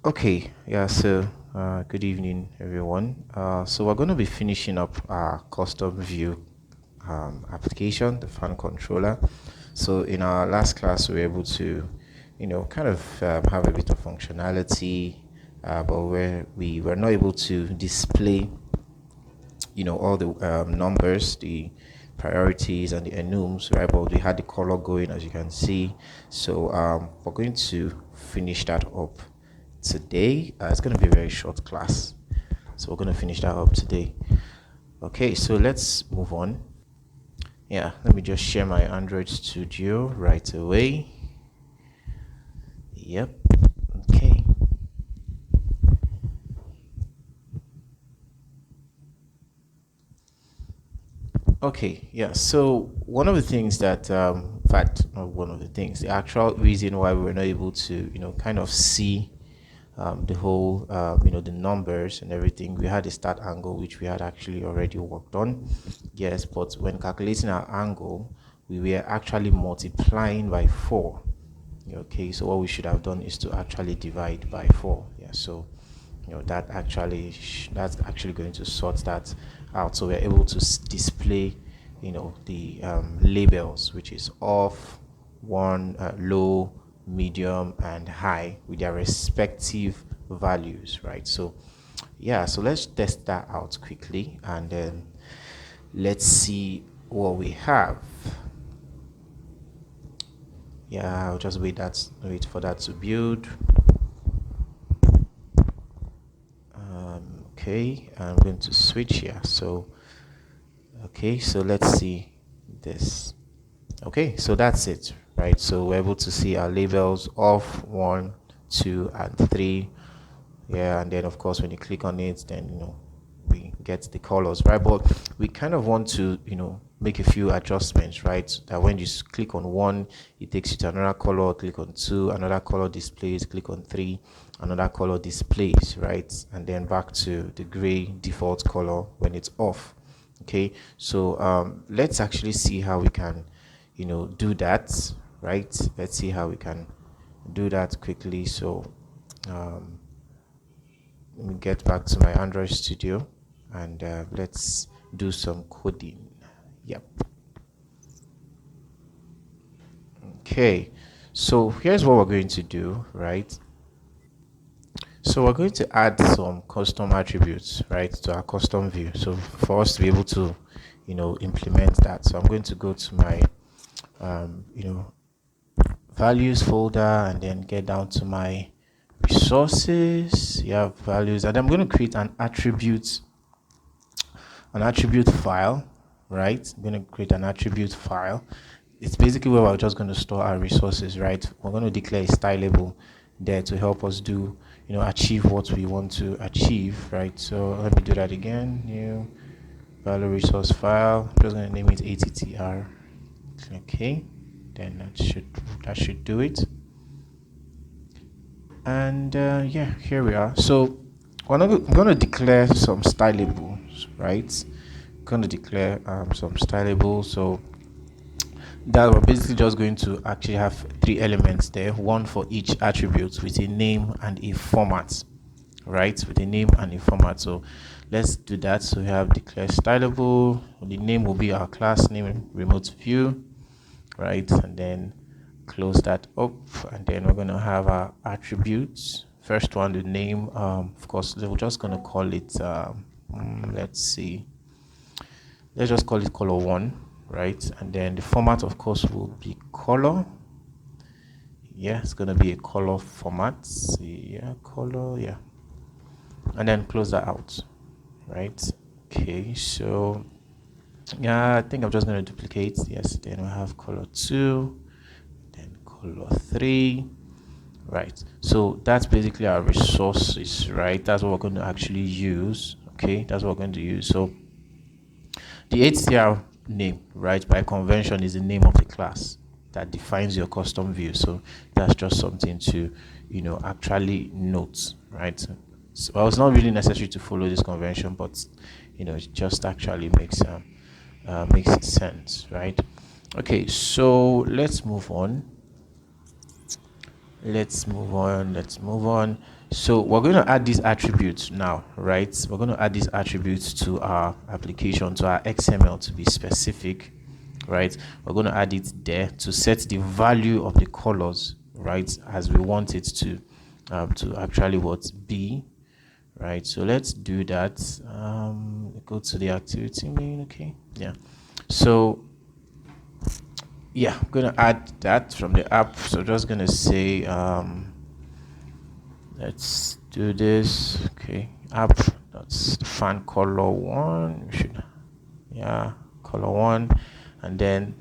Okay, yeah, so good evening, everyone. So we're going to be finishing up our custom view application, the fan controller. So in our last class, we were able to, kind of have a bit of functionality, but where we were not able to display, all the numbers, the priorities and the enums, right? But we had the color going, as you can see. So we're going to finish that up today. It's going to be a very short class, so we're going to finish that up today. Okay, so let's move on. Yeah, let me just share my Android Studio right away. Yep. Okay. Okay, yeah. So one of the things that, in fact, not one of the things, the actual reason why we were not able to, kind of see the whole, the numbers and everything, we had a start angle which we had actually already worked on. Yes, but when calculating our angle, we were actually multiplying by 4. Okay, so what we should have done is to actually divide by 4. Yeah, so that's actually going to sort that out, so we're able to display the labels, which is off, one, low, medium and high, with their respective values, right? So yeah, so let's test that out quickly, and then let's see what we have. Yeah, I'll just wait for that to build. Okay, I'm going to switch here. So okay, so let's see this. Okay, so that's it, right? So we're able to see our labels of 1, 2 and 3. Yeah, and then of course when you click on it, then we get the colors, right? But we kind of want to make a few adjustments, right? That when you click on 1, it takes you to another color. Click on 2, another color displays. Click on 3, another color displays, right? And then back to the gray default color when it's off. Okay, so let's actually see how we can do that, right? Let's see how we can do that quickly. So um, let me get back to my Android Studio, and let's do some coding. Yep. Okay, so here's what we're going to do, right? So we're going to add some custom attributes, right, to our custom view. So for us to be able to implement that, so I'm going to go to my um, you know values folder, and then get down to my resources. You have values, and I'm going to create an attribute file, right? I'm going to create an attribute file. It's basically where we're just going to store our resources, right? We're going to declare a stylable there to help us do achieve what we want to achieve, right? So let me do that again. New value resource file. I'm just going to name it attr. Okay, then that should do it. And yeah, here we are. So I'm going to declare some stylables, right? Going to declare some stylables. So that we're basically just going to actually have 3 elements there, one for each attribute, with a name and a format, right? With a name and a format. So let's do that. So we have declare stylable. The name will be our class name, remote view, right? And then close that up, and then we're going to have our attributes. First one, the name, of course we're just going to call it let's just call it color 1, right? And then the format, of course, will be color. Yeah, it's going to be a color format. Yeah, color. Yeah, and then close that out, right? Okay, so yeah, I think I'm just going to duplicate. Yes, then we have color 2, then color 3, right? So that's basically our resources, right? That's what we're going to actually use. Okay, that's what we're going to use. So the HCR name, right, by convention, is the name of the class that defines your custom view. So that's just something to actually note, right? So well, it's not really necessary to follow this convention, but it just actually makes sense, right? Okay, so let's move on. Let's move on. So we're going to add these attributes now, right? We're going to add these attributes to our application, to our XML to be specific, right? We're going to add it there to set the value of the colors, right, as we want it to actually what be, right? So let's do that. Go to the activity main. Okay, yeah. So yeah, I'm gonna add that from the app. So just gonna say let's do this. Okay, app, that's the fan color one. We should, yeah, color one. And then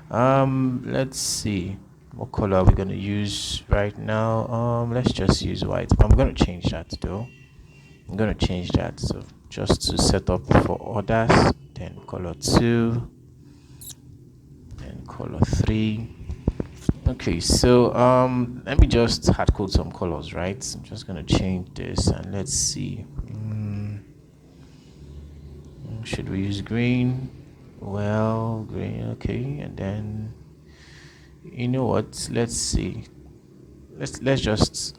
let's see what color are we going to use right now. Let's just use white. I'm going to change that though. I'm going to change that, so just to set up for others. Then color 2, then color 3. Okay, so let me just hard code some colors, right? I'm just going to change this, and let's see. Should we use green? Well, green. Okay, and then you know what, let's see, let's just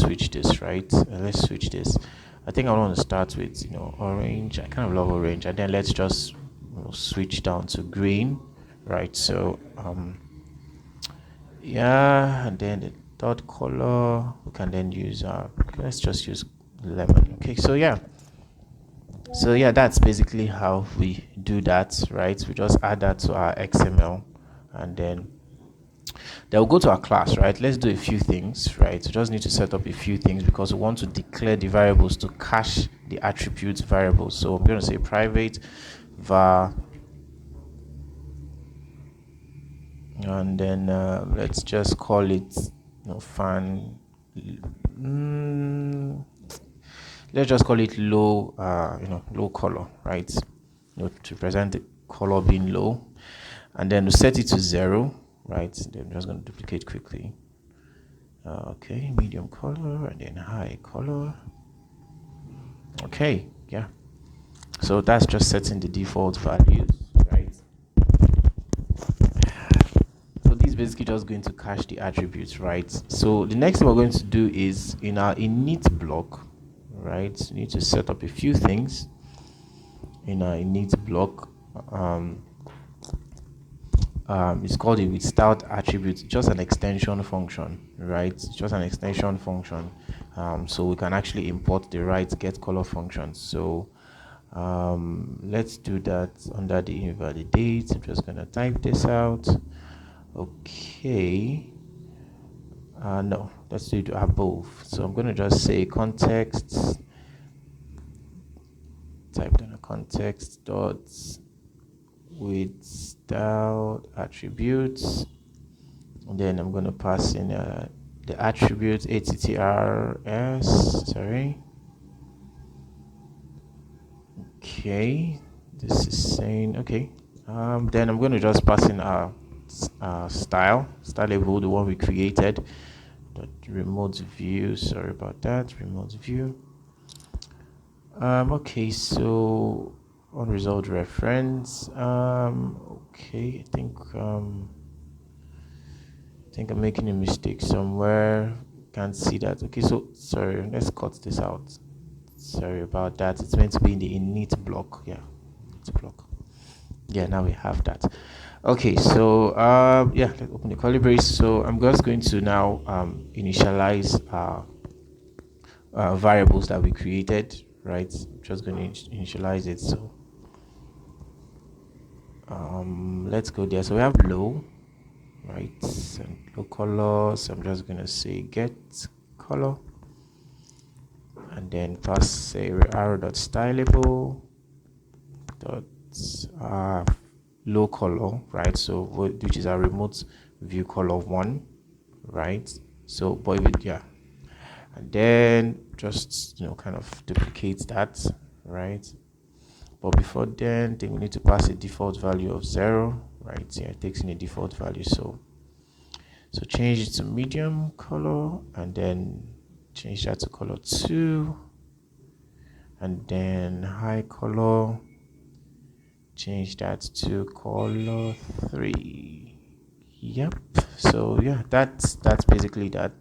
switch this, right? Let's switch this. I think I want to start with orange. I kind of love orange, and then let's just switch down to green, right? So yeah, and then the third color we can then use let's just use lemon. Okay, so yeah, that's basically how we do that, right? We just add that to our XML, and then we'll go to our class, right? Let's do a few things, right? We just need to set up a few things because we want to declare the variables to cache the attributes variables. So I'm going to say private var, and then let's just call it fan. Let's just call it low, low color, right? To present the color being low, and then we set it to 0, right? Then I'm just going to duplicate quickly. Okay, medium color, and then high color. Okay, yeah. So that's just setting the default values, right? So this is basically just going to cache the attributes, right? So the next thing we're going to do is in our init block, right? We need to set up a few things in our init block. It's called a with styled attribute, just an extension function, right? It's just an extension function, so we can actually import the right get color function. So let's do that under the invalidate. I'm just gonna type this out. Okay, no, let's do it above. So I'm gonna just say context, type down a context dot with style attributes, and then I'm going to pass in the attribute attrs. Sorry. Okay, this is saying okay. Then I'm going to just pass in our stylable, the one we created. Remote view. Sorry about that. Remote view. Okay, so unresolved reference. Okay, I think I'm making a mistake somewhere. Can't see that. Okay, so sorry, let's cut this out. Sorry about that. It's meant to be in the init block. Yeah, init block. Yeah, now we have that. Okay, so yeah, let's open the curly brace. So I'm just going to now initialize variables that we created, right? I'm just going to initialize it. So let's go there. So we have low, right, and low color. So I'm just going to say get color, and then pass say arrow.stylable dot low color, right? So which is our remote view color 1, right? So but yeah, and then just kind of duplicate that, right? But before then, we need to pass a default value of 0, right? Yeah, it takes in a default value. So change it to medium color, and then change that to color 2, and then high color, change that to color 3. Yep. So yeah, that's basically that.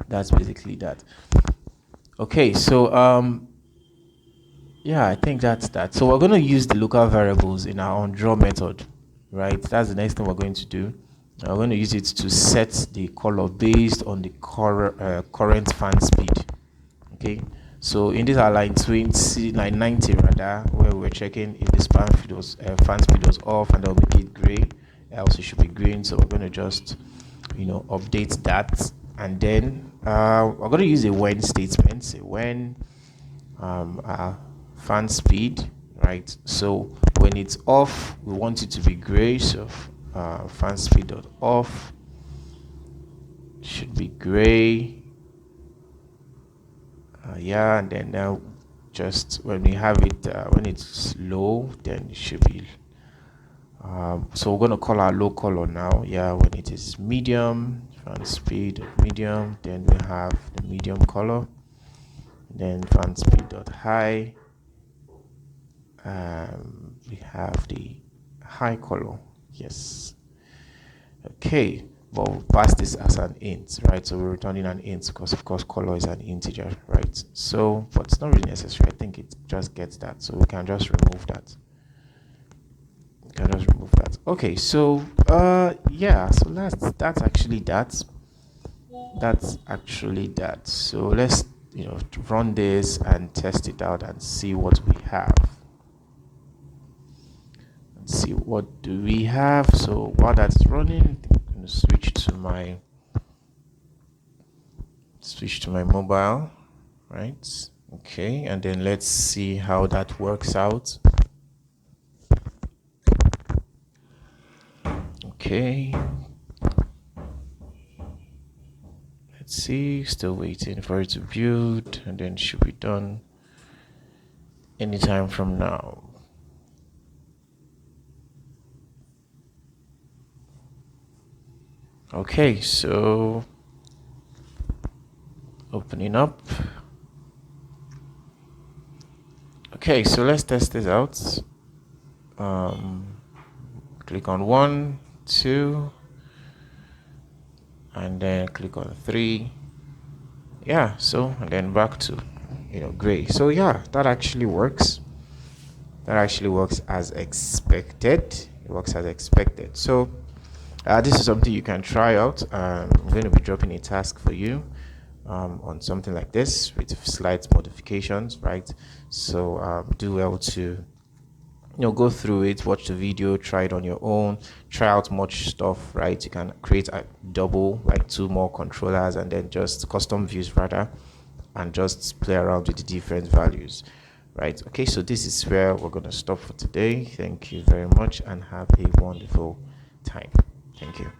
that's basically that. Okay, so yeah, I think that's that. So we're going to use the local variables in our on draw method, right? That's the next thing we're going to do. We're going to use it to set the color based on the current fan speed. Okay, so in this line 20, line 90 rather, where we're checking if this fan speed was off, and that'll make it gray, else it should be green. So we're going to just update that, and then we're going to use a when statement. Say when fan speed, right? So when it's off, we want it to be gray. So fan speed dot off should be gray. Yeah, and then now just when we have it when it's low, then it should be so we're going to call our low color now. Yeah, when it is medium, fan speed medium, then we have the medium color, then fan speed dot high, we have the high color. Yes. Okay, but we'll pass this as an int, right? So we're returning an int because of course color is an integer, right? So but it's not really necessary. I think it just gets that, so we can just remove that. Okay, so yeah, so that's actually that. So let's run this and test it out and see what we have. Let's see what do we have. So while that's running, I'm going to switch to my mobile, right? Okay, and then let's see how that works out. Okay, let's see, still waiting for it to build, and then it should be done anytime from now. Okay, so opening up. Okay, so let's test this out. Click on 1, 2, and then click on 3. Yeah, so and then back to gray. So yeah, that actually works. As expected. It works as expected. So this is something you can try out. I'm going to be dropping a task for you on something like this with slight modifications, right? So do well to go through it, watch the video, try it on your own, try out much stuff, right? You can create a double, like 2 more controllers, and then just custom views rather, and just play around with the different values, right? Okay, so this is where we're going to stop for today. Thank you very much and have a wonderful time. Thank you.